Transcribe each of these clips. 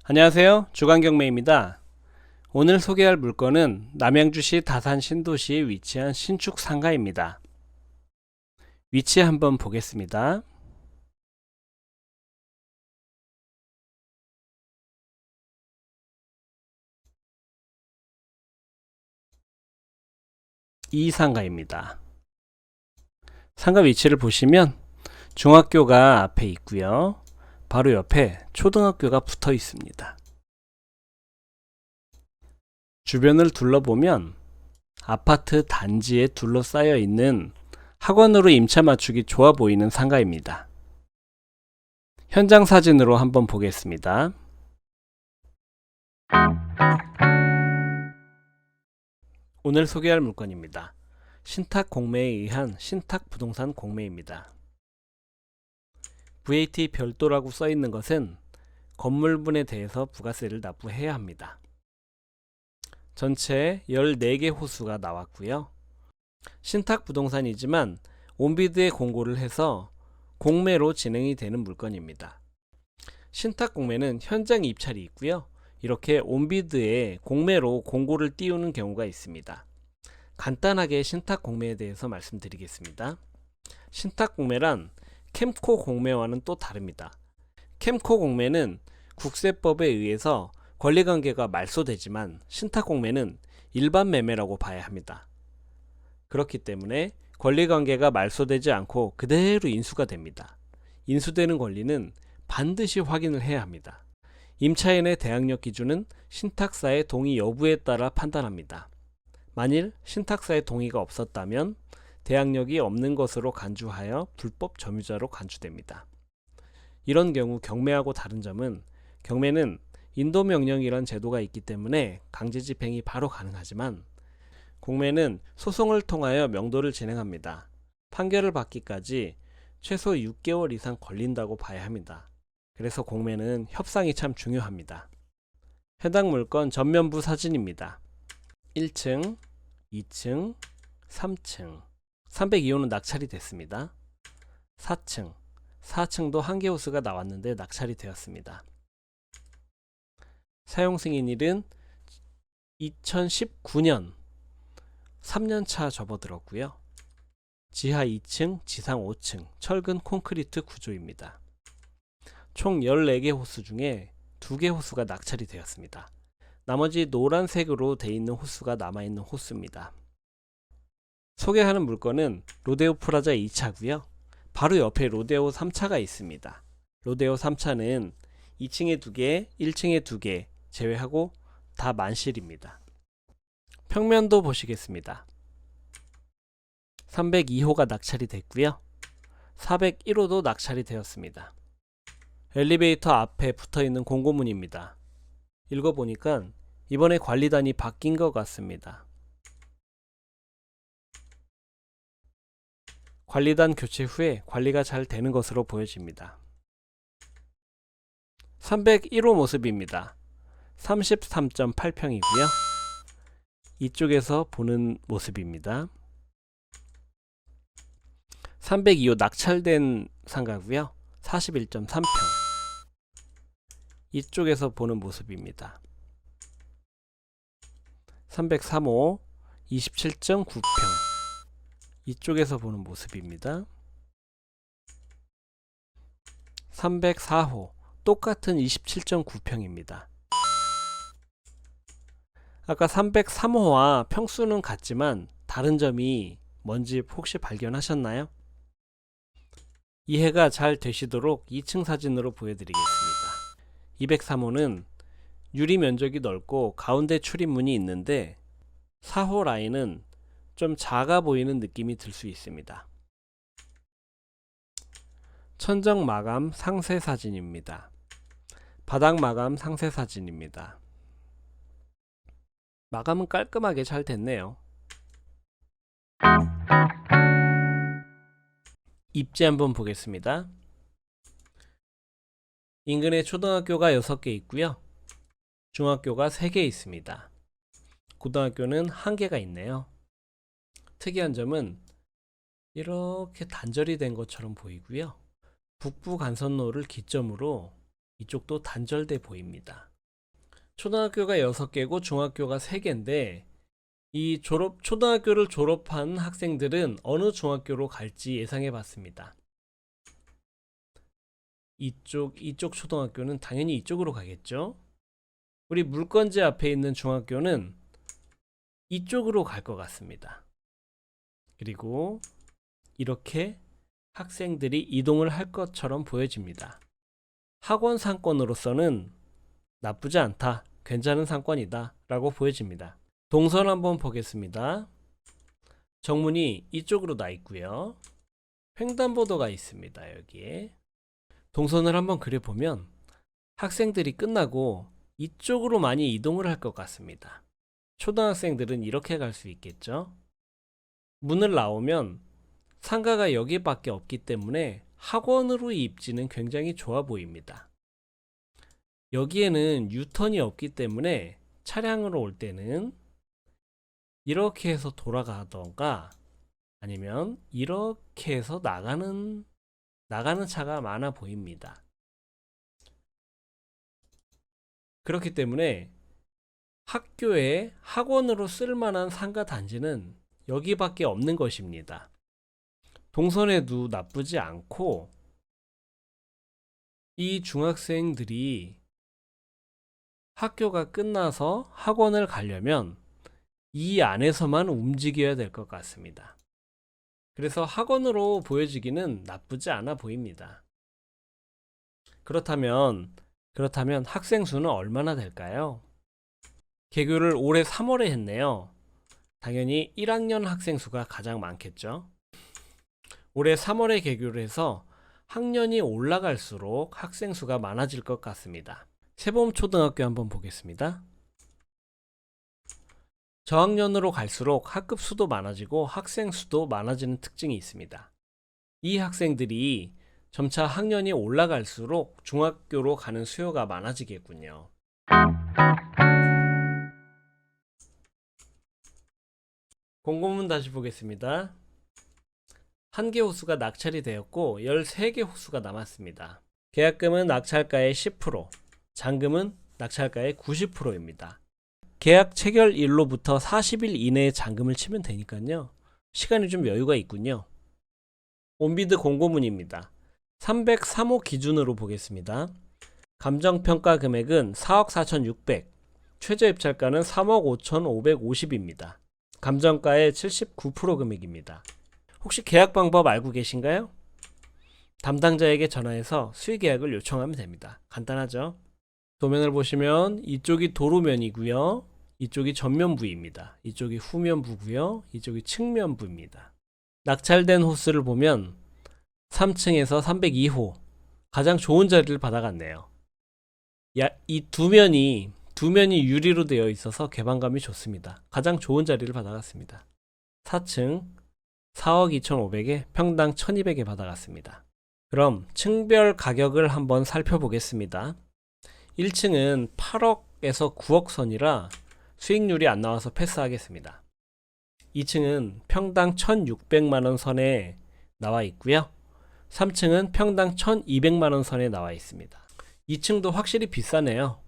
안녕하세요. 주간경매입니다. 오늘 소개할 물건은 남양주시 다산 신도시에 위치한 신축 상가입니다. 위치 한번 보겠습니다. 이 상가입니다. 상가 위치를 보시면 중학교가 앞에 있고요. 바로 옆에 초등학교가 붙어 있습니다. 주변을 둘러보면 아파트 단지에 둘러싸여 있는 학원으로 임차 맞추기 좋아 보이는 상가입니다. 현장 사진으로 한번 보겠습니다. 오늘 소개할 물건입니다. 신탁 공매에 의한 신탁 부동산 공매입니다. VAT 별도라고 써 있는 것은 건물분에 대해서 부가세를 납부해야 합니다. 전체 14개 호수가 나왔고요. 신탁 부동산이지만 온비드에 공고를 해서 공매로 진행이 되는 물건입니다. 신탁 공매는 현장 입찰이 있고요. 이렇게 온비드에 공매로 공고를 띄우는 경우가 있습니다. 간단하게 신탁 공매에 대해서 말씀드리겠습니다. 신탁 공매란 캠코 공매와는 또 다릅니다. 캠코 공매는 국세법에 의해서 권리관계가 말소되지만 신탁 공매는 일반 매매라고 봐야 합니다. 그렇기 때문에 권리관계가 말소되지 않고 그대로 인수가 됩니다. 인수되는 권리는 반드시 확인을 해야 합니다. 임차인의 대항력 기준은 신탁사의 동의 여부에 따라 판단합니다. 만일 신탁사의 동의가 없었다면 대항력이 없는 것으로 간주하여 불법 점유자로 간주됩니다. 이런 경우 경매하고 다른 점은 경매는 인도명령이란 제도가 있기 때문에 강제집행이 바로 가능하지만 공매는 소송을 통하여 명도를 진행합니다. 판결을 받기까지 최소 6개월 이상 걸린다고 봐야 합니다. 그래서 공매는 협상이 참 중요합니다. 해당 물건 전면부 사진입니다. 1층, 2층, 3층 302호는 낙찰이 됐습니다. 4층도 한 개 호수가 나왔는데 낙찰이 되었습니다. 사용 승인일은 2019년 3년차 접어들었고요. 지하 2층, 지상 5층 철근 콘크리트 구조입니다. 총 14개 호수 중에 2개 호수가 낙찰이 되었습니다. 나머지 노란색으로 되어 있는 호수가 남아있는 호수입니다. 소개하는 물건은 로데오 프라자 2차고요. 바로 옆에 로데오 3차가 있습니다. 로데오 3차는 2층에 2개, 1층에 2개 제외하고 다 만실입니다. 평면도 보시겠습니다. 302호가 낙찰이 됐고요. 401호도 낙찰이 되었습니다. 엘리베이터 앞에 붙어있는 공고문입니다. 읽어보니까 이번에 관리단이 바뀐 것 같습니다. 관리단 교체 후에 관리가 잘 되는 것으로 보여집니다. 301호 모습입니다. 33.8평이고요. 이쪽에서 보는 모습입니다. 302호 낙찰된 상가고요. 41.3평 이쪽에서 보는 모습입니다. 303호 27.9평 이쪽에서 보는 모습입니다. 304호 똑같은 27.9평입니다. 아까 303호와 평수는 같지만 다른 점이 뭔지 혹시 발견하셨나요? 이해가 잘 되시도록 2층 사진으로 보여드리겠습니다. 203호는 유리 면적이 넓고 가운데 출입문이 있는데 4호 라인은 좀 작아 보이는 느낌이 들 수 있습니다. 천정 마감 상세 사진입니다. 바닥 마감 상세 사진입니다. 마감은 깔끔하게 잘 됐네요. 입지 한번 보겠습니다. 인근에 초등학교가 6개 있고요. 중학교가 3개 있습니다. 고등학교는 1개가 있네요. 특이한 점은 이렇게 단절이 된 것처럼 보이고요. 북부 간선로를 기점으로 이쪽도 단절돼 보입니다. 초등학교가 6개고 중학교가 3개인데 이 초등학교를 졸업한 학생들은 어느 중학교로 갈지 예상해 봤습니다. 이쪽 초등학교는 당연히 이쪽으로 가겠죠. 우리 물건지 앞에 있는 중학교는 이쪽으로 갈 것 같습니다. 그리고 이렇게 학생들이 이동을 할 것처럼 보여집니다. 학원 상권으로서는 나쁘지 않다, 괜찮은 상권이다 라고 보여집니다. 동선 한번 보겠습니다. 정문이 이쪽으로 나 있고요. 횡단보도가 있습니다. 여기에 동선을 한번 그려보면 학생들이 끝나고 이쪽으로 많이 이동을 할 것 같습니다. 초등학생들은 이렇게 갈 수 있겠죠. 문을 나오면 상가가 여기밖에 없기 때문에 학원으로 입지는 굉장히 좋아 보입니다. 여기에는 유턴이 없기 때문에 차량으로 올 때는 이렇게 해서 돌아가던가 아니면 이렇게 해서 나가는 차가 많아 보입니다. 그렇기 때문에 학교에 학원으로 쓸만한 상가 단지는 여기밖에 없는 것입니다. 동선에도 나쁘지 않고 이 중학생들이 학교가 끝나서 학원을 가려면 이 안에서만 움직여야 될 것 같습니다. 그래서 학원으로 보여지기는 나쁘지 않아 보입니다. 그렇다면 학생 수는 얼마나 될까요? 개교를 올해 3월에 했네요. 당연히 1학년 학생 수가 가장 많겠죠. 올해 3월에 개교를 해서 학년이 올라갈수록 학생 수가 많아질 것 같습니다. 세범초등학교 한번 보겠습니다. 저학년으로 갈수록 학급 수도 많아지고 학생 수도 많아지는 특징이 있습니다. 이 학생들이 점차 학년이 올라갈수록 중학교로 가는 수요가 많아지겠군요. 공고문 다시 보겠습니다. 1개 호수가 낙찰이 되었고 13개 호수가 남았습니다. 계약금은 낙찰가의 10%, 잔금은 낙찰가의 90%입니다. 계약 체결일로부터 40일 이내에 잔금을 치면 되니까요. 시간이 좀 여유가 있군요. 온비드 공고문입니다. 303호 기준으로 보겠습니다. 감정평가 금액은 4억 4,600, 최저 입찰가는 3억 5,550입니다. 감정가의 79% 금액입니다. 혹시 계약 방법 알고 계신가요? 담당자에게 전화해서 수의 계약을 요청하면 됩니다. 간단하죠? 도면을 보시면 이쪽이 도로면이고요. 이쪽이 전면부입니다. 이쪽이 후면부고요. 이쪽이 측면부입니다. 낙찰된 호수를 보면 3층에서 302호 가장 좋은 자리를 받아갔네요. 이 두 면이 유리로 되어 있어서 개방감이 좋습니다. 가장 좋은 자리를 받아갔습니다. 4층 4억 2,500에 평당 1,200에 받아갔습니다. 그럼 층별 가격을 한번 살펴보겠습니다. 1층은 8억에서 9억 선이라 수익률이 안 나와서 패스하겠습니다. 2층은 평당 1,600만원 선에 나와 있고요. 3층은 평당 1,200만원 선에 나와 있습니다. 2층도 확실히 비싸네요.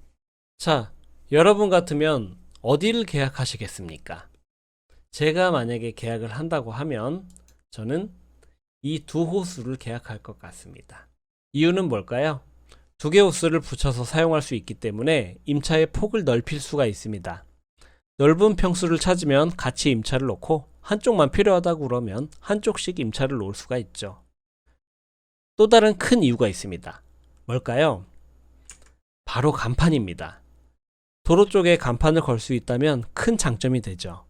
자, 여러분 같으면 어디를 계약하시겠습니까? 제가 만약에 계약을 한다고 하면 저는 이 두 호수를 계약할 것 같습니다. 이유는 뭘까요? 2개 호수를 붙여서 사용할 수 있기 때문에 임차의 폭을 넓힐 수가 있습니다. 넓은 평수를 찾으면 같이 임차를 놓고 한쪽만 필요하다고 그러면 한쪽씩 임차를 놓을 수가 있죠. 또 다른 큰 이유가 있습니다. 뭘까요? 바로 간판입니다. 도로 쪽에 간판을 걸 수 있다면 큰 장점이 되죠.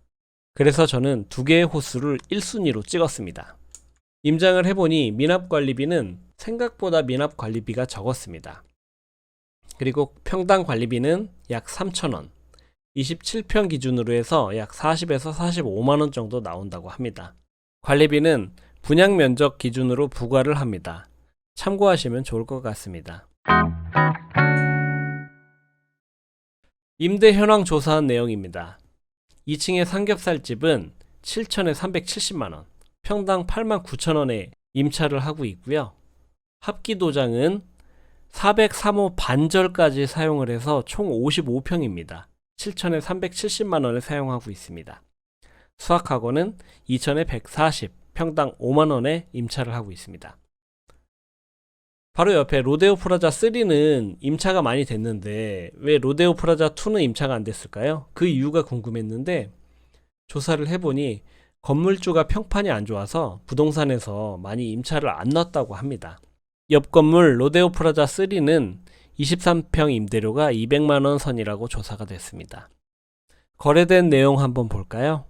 그래서 저는 2개의 호수를 1순위로 찍었습니다. 임장을 해보니 미납관리비는 생각보다 미납관리비가 적었습니다. 그리고 평당 관리비는 약 3,000원, 27평 기준으로 해서 약 40에서 45만원 정도 나온다고 합니다. 관리비는 분양 면적 기준으로 부과를 합니다. 참고하시면 좋을 것 같습니다. 임대 현황 조사한 내용입니다. 2층의 삼겹살집은 7천에 370만원, 평당 89,000원에 임차를 하고 있고요. 합기도장은 403호 반절까지 사용을 해서 총 55평입니다. 7천에 370만원에 사용하고 있습니다. 수학학원은 2천에 140, 평당 5만원에 임차를 하고 있습니다. 바로 옆에 로데오 프라자 3는 임차가 많이 됐는데 왜 로데오 프라자 2는 임차가 안 됐을까요? 그 이유가 궁금했는데 조사를 해보니 건물주가 평판이 안 좋아서 부동산에서 많이 임차를 안 넣었다고 합니다. 옆 건물 로데오 프라자 3는 23평 임대료가 200만원 선이라고 조사가 됐습니다. 거래된 내용 한번 볼까요?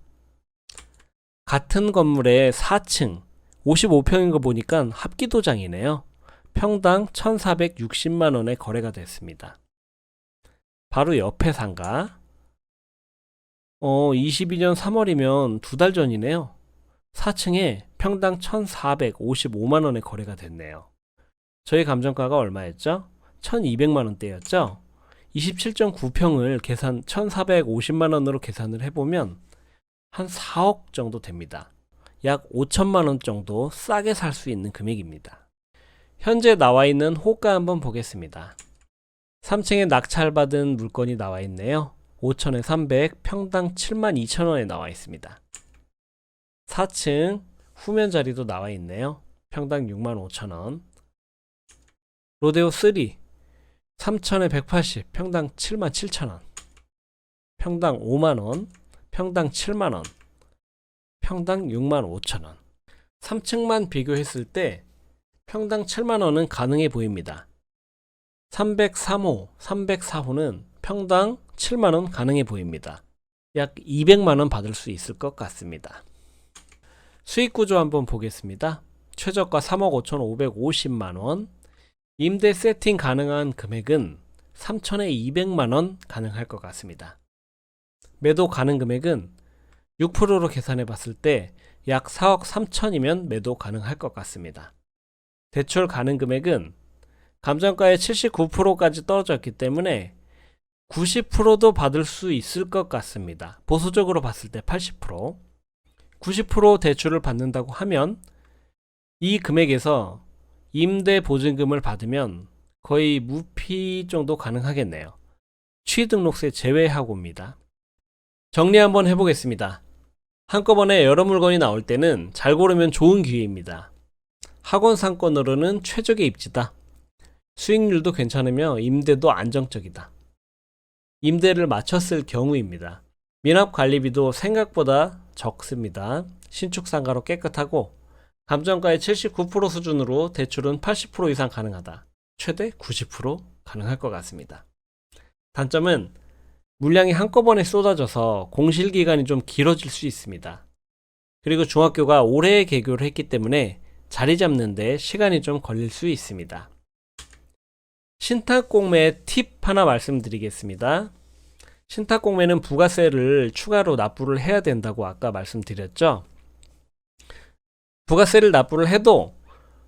같은 건물의 4층 55평인 거 보니까 합기도장이네요. 평당 1460만원에 거래가 됐습니다. 바로 옆에 상가 22년 3월이면 2달 전이네요. 4층에 평당 1455만원에 거래가 됐네요. 저희 감정가가 얼마였죠? 1200만원대였죠? 27.9평을 1450만원으로 계산을 해보면 한 4억 정도 됩니다. 약 5천만원 정도 싸게 살 수 있는 금액입니다. 현재 나와 있는 호가 한번 보겠습니다. 3층에 낙찰받은 물건이 나와 있네요. 5천에 300, 평당 72,000원에 나와 있습니다. 4층 후면 자리도 나와 있네요. 평당 65,000원. 로데오 3 3천에 180, 평당 77,000원. 평당 5만원, 평당 7만원, 평당 65,000원. 3층만 비교했을 때 평당 7만원은 가능해 보입니다. 303호, 304호는 평당 7만원 가능해 보입니다. 약 200만원 받을 수 있을 것 같습니다. 수익구조 한번 보겠습니다. 최저가 3억 5,550만원, 임대 세팅 가능한 금액은 3천에 200만원 가능할 것 같습니다. 매도 가능 금액은 6%로 계산해 봤을 때 약 4억 3천이면 매도 가능할 것 같습니다. 대출 가능 금액은 감정가의 79%까지 떨어졌기 때문에 90%도 받을 수 있을 것 같습니다. 보수적으로 봤을 때 80%, 90% 대출을 받는다고 하면 이 금액에서 임대 보증금을 받으면 거의 무피 정도 가능하겠네요. 취등록세 제외하고입니다. 정리 한번 해보겠습니다. 한꺼번에 여러 물건이 나올 때는 잘 고르면 좋은 기회입니다. 학원 상권으로는 최적의 입지다. 수익률도 괜찮으며 임대도 안정적이다. 임대를 맞췄을 경우입니다. 미납 관리비도 생각보다 적습니다. 신축 상가로 깨끗하고 감정가의 79% 수준으로 대출은 80% 이상 가능하다. 최대 90% 가능할 것 같습니다. 단점은 물량이 한꺼번에 쏟아져서 공실기간이 좀 길어질 수 있습니다. 그리고 중학교가 올해 개교를 했기 때문에 자리 잡는 데 시간이 좀 걸릴 수 있습니다. 신탁공매 팁 하나 말씀드리겠습니다. 신탁공매는 부가세를 추가로 납부를 해야 된다고 아까 말씀드렸죠. 부가세를 납부를 해도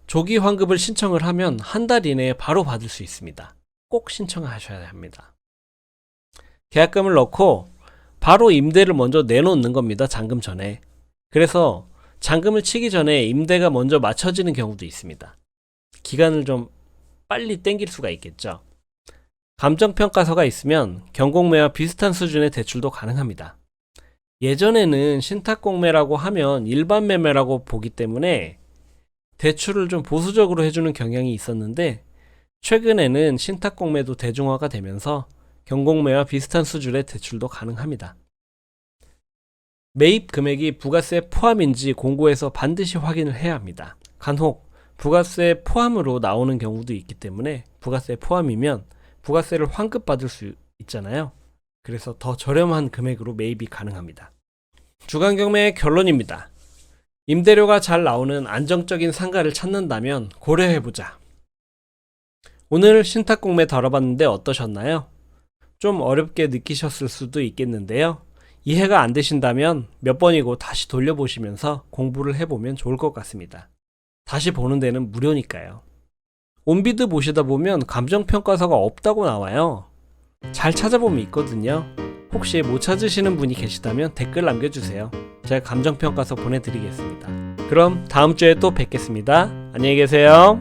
조기 환급을 신청을 하면 한 달 이내에 바로 받을 수 있습니다. 꼭 신청하셔야 합니다. 계약금을 넣고 바로 임대를 먼저 내놓는 겁니다. 잔금 전에. 그래서 잔금을 치기 전에 임대가 먼저 맞춰지는 경우도 있습니다. 기간을 좀 빨리 땡길 수가 있겠죠. 감정평가서가 있으면 경공매와 비슷한 수준의 대출도 가능합니다. 예전에는 신탁공매라고 하면 일반 매매라고 보기 때문에 대출을 좀 보수적으로 해주는 경향이 있었는데 최근에는 신탁공매도 대중화가 되면서 경공매와 비슷한 수준의 대출도 가능합니다. 매입 금액이 부가세 포함인지 공고에서 반드시 확인을 해야 합니다. 간혹 부가세 포함으로 나오는 경우도 있기 때문에 부가세 포함이면 부가세를 환급받을 수 있잖아요. 그래서 더 저렴한 금액으로 매입이 가능합니다. 주간경매의 결론입니다. 임대료가 잘 나오는 안정적인 상가를 찾는다면 고려해보자. 오늘 신탁공매 다뤄봤는데 어떠셨나요? 좀 어렵게 느끼셨을 수도 있겠는데요. 이해가 안 되신다면 몇 번이고 다시 돌려보시면서 공부를 해보면 좋을 것 같습니다. 다시 보는 데는 무료니까요. 온비드 보시다 보면 감정평가서가 없다고 나와요. 잘 찾아보면 있거든요. 혹시 못 찾으시는 분이 계시다면 댓글 남겨주세요. 제가 감정평가서 보내드리겠습니다. 그럼 다음 주에 또 뵙겠습니다. 안녕히 계세요.